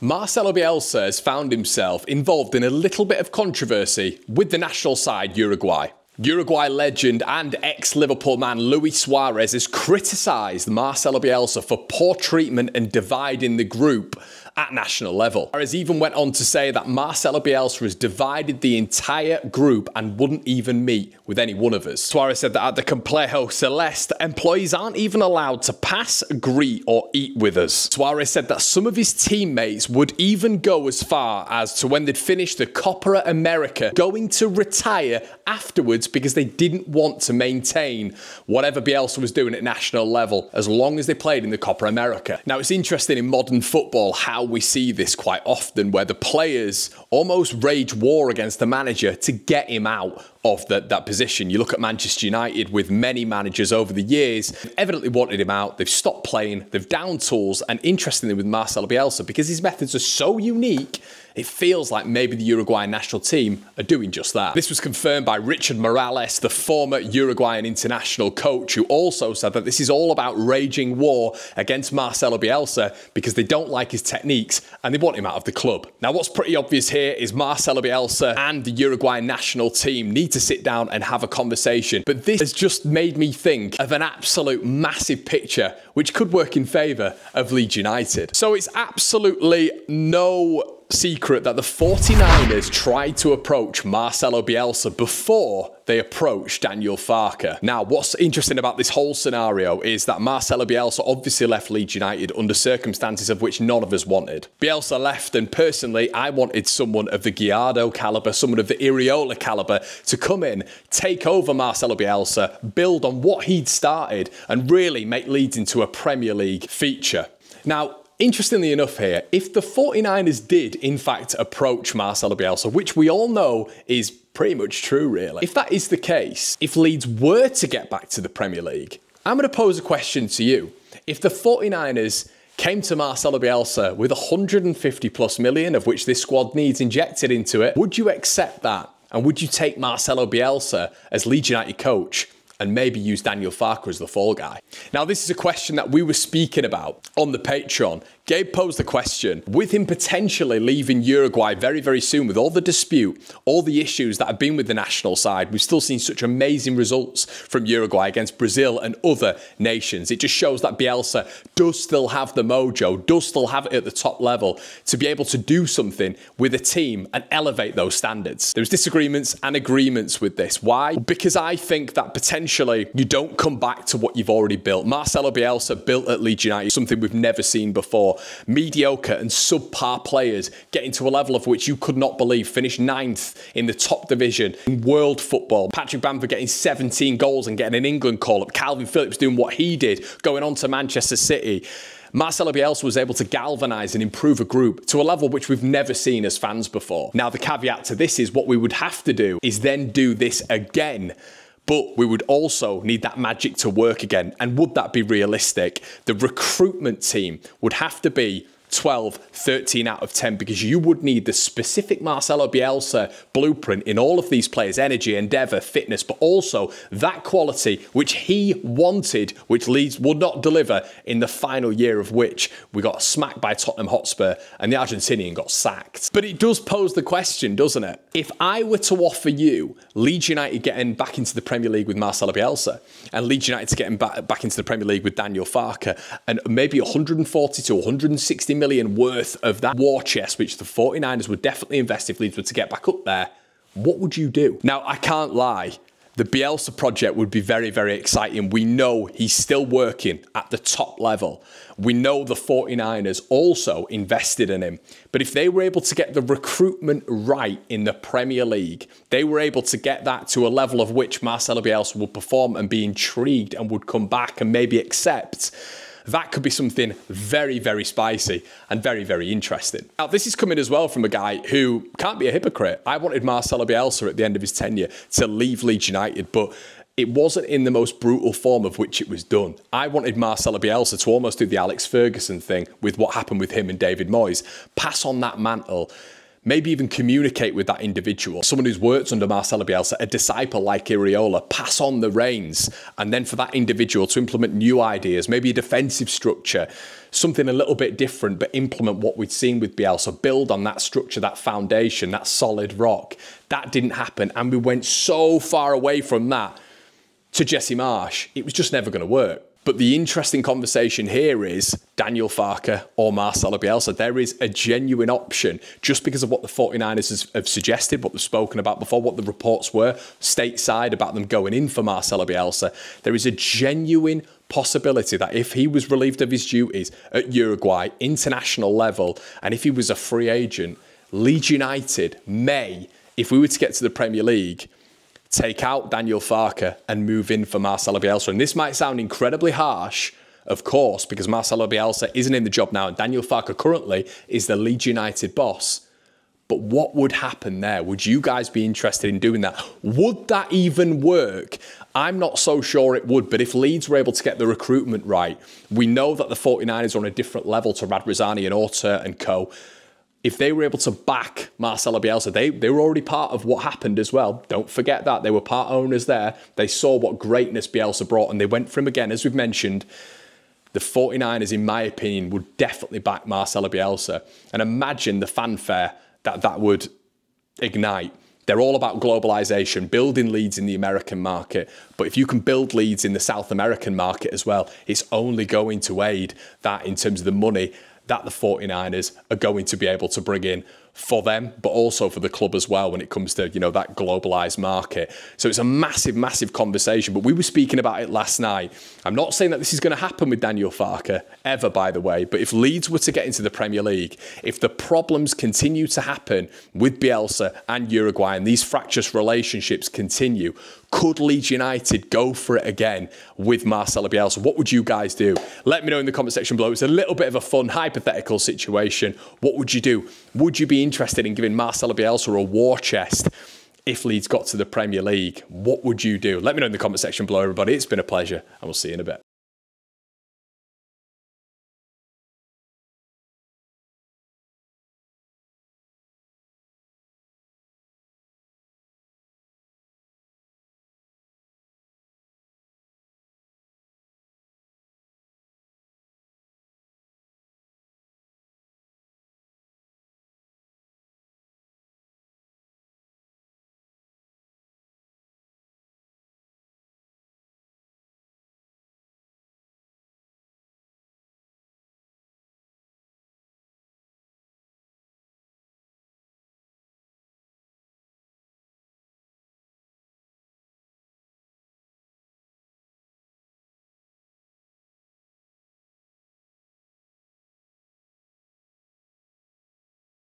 Marcelo Bielsa has found himself involved in a little bit of controversy with the national side Uruguay. Uruguay legend and ex-Liverpool man Luis Suarez has criticised Marcelo Bielsa for poor treatment and dividing the group at national level. Suarez even went on to say that Marcelo Bielsa has divided the entire group and wouldn't even meet with any one of us. Suarez said that at the Complejo Celeste, employees aren't even allowed to pass, greet or eat with us. Suarez said that some of his teammates would even go as far as to, when they'd finished the Copa America, going to retire afterwards because they didn't want to maintain whatever Bielsa was doing at national level as long as they played in the Copa America. Now, it's interesting in modern football how we see this quite often, where the players almost rage war against the manager to get him out of that position. You look at Manchester United with many managers over the years, they've evidently wanted him out, they've stopped playing, they've down tools, and interestingly with Marcelo Bielsa, because his methods are so unique, it feels like maybe the Uruguayan national team are doing just that. This was confirmed by Richard Morales, the former Uruguayan international coach, who also said that this is all about raging war against Marcelo Bielsa because they don't like his techniques and they want him out of the club. Now, what's pretty obvious here is Marcelo Bielsa and the Uruguayan national team need to sit down and have a conversation. But this has just made me think of an absolute massive picture which could work in favour of Leeds United. So it's absolutely no secret that the 49ers tried to approach Marcelo Bielsa before they approached Daniel Farke. Now, what's interesting about this whole scenario is that Marcelo Bielsa obviously left Leeds United under circumstances of which none of us wanted. Bielsa left, and personally, I wanted someone of the Gallardo calibre, someone of the Iraola calibre to come in, take over Marcelo Bielsa, build on what he'd started, and really make Leeds into a Premier League feature. Now, interestingly enough here, if the 49ers did in fact approach Marcelo Bielsa, which we all know is pretty much true really, if that is the case, if Leeds were to get back to the Premier League, I'm going to pose a question to you. If the 49ers came to Marcelo Bielsa with 150 plus million, of which this squad needs injected into it, would you accept that? And would you take Marcelo Bielsa as Leeds United coach and maybe use Daniel Farke as the fall guy? Now, this is a question that we were speaking about on the Patreon. Gabe posed the question, with him potentially leaving Uruguay very, very soon, with all the dispute, all the issues that have been with the national side, we've still seen such amazing results from Uruguay against Brazil and other nations. It just shows that Bielsa does still have the mojo, does still have it at the top level to be able to do something with a team and elevate those standards. There's disagreements and agreements with this. Why? Because I think that potentially you don't come back to what you've already built. Marcelo Bielsa built at Leeds United something we've never seen before. Mediocre and subpar players getting to a level of which you could not believe. Finished 9th in the top division in world football. Patrick Bamford getting 17 goals and getting an England call-up. Calvin Phillips doing what he did, going on to Manchester City. Marcelo Bielsa was able to galvanise and improve a group to a level which we've never seen as fans before. Now, the caveat to this is what we would have to do is then do this again. But we would also need that magic to work again. And would that be realistic? The recruitment team would have to be 12, 13 out of 10, because you would need the specific Marcelo Bielsa blueprint in all of these players: energy, endeavour, fitness, but also that quality which he wanted, which Leeds would not deliver in the final year of which we got smacked by Tottenham Hotspur and the Argentinian got sacked. But it does pose the question, doesn't it? If I were to offer you Leeds United getting back into the Premier League with Marcelo Bielsa and Leeds United to getting back into the Premier League with Daniel Farke, and maybe 140 to 160 million worth of that war chest, which the 49ers would definitely invest if Leeds were to get back up there, what would you do? Now, I can't lie. The Bielsa project would be very, very exciting. We know he's still working at the top level. We know the 49ers also invested in him. But if they were able to get the recruitment right in the Premier League, they were able to get that to a level of which Marcelo Bielsa would perform and be intrigued and would come back and maybe accept, that could be something very, very spicy and very, very interesting. Now, this is coming as well from a guy who can't be a hypocrite. I wanted Marcelo Bielsa at the end of his tenure to leave Leeds United, but it wasn't in the most brutal form of which it was done. I wanted Marcelo Bielsa to almost do the Alex Ferguson thing with what happened with him and David Moyes. Pass on that mantle, maybe even communicate with that individual, someone who's worked under Marcelo Bielsa, a disciple like Iraola, pass on the reins, and then for that individual to implement new ideas, maybe a defensive structure, something a little bit different, but implement what we'd seen with Bielsa, build on that structure, that foundation, that solid rock. That didn't happen, and we went so far away from that to Jesse Marsch. It was just never going to work. But the interesting conversation here is Daniel Farke or Marcelo Bielsa. There is a genuine option just because of what the 49ers have suggested, what they've spoken about before, what the reports were stateside about them going in for Marcelo Bielsa. There is a genuine possibility that if he was relieved of his duties at Uruguay, international level, and if he was a free agent, Leeds United may, if we were to get to the Premier League, take out Daniel Farke and move in for Marcelo Bielsa. And this might sound incredibly harsh, of course, because Marcelo Bielsa isn't in the job now and Daniel Farke currently is the Leeds United boss. But what would happen there? Would you guys be interested in doing that? Would that even work? I'm not so sure it would, but if Leeds were able to get the recruitment right, we know that the 49ers are on a different level to Radrizzani and Orta and co. If they were able to back Marcelo Bielsa, they were already part of what happened as well. Don't forget that. They were part owners there. They saw what greatness Bielsa brought and they went for him again. As we've mentioned, the 49ers, in my opinion, would definitely back Marcelo Bielsa. And imagine the fanfare that would ignite. They're all about globalization, building leads in the American market. But if you can build leads in the South American market as well, it's only going to aid that in terms of the money that the 49ers are going to be able to bring in for them, but also for the club as well when it comes to, that globalized market. So it's a massive, massive conversation, but we were speaking about it last night. I'm not saying that this is going to happen with Daniel Farke, ever, by the way, but if Leeds were to get into the Premier League, if the problems continue to happen with Bielsa and Uruguay and these fractious relationships continue, could Leeds United go for it again with Marcelo Bielsa? What would you guys do? Let me know in the comment section below. It's a little bit of a fun, hypothetical situation. What would you do? Would you be interested in giving Marcelo Bielsa a war chest if Leeds got to the Premier League? What would you do? Let me know in the comment section below, everybody. It's been a pleasure, and we'll see you in a bit.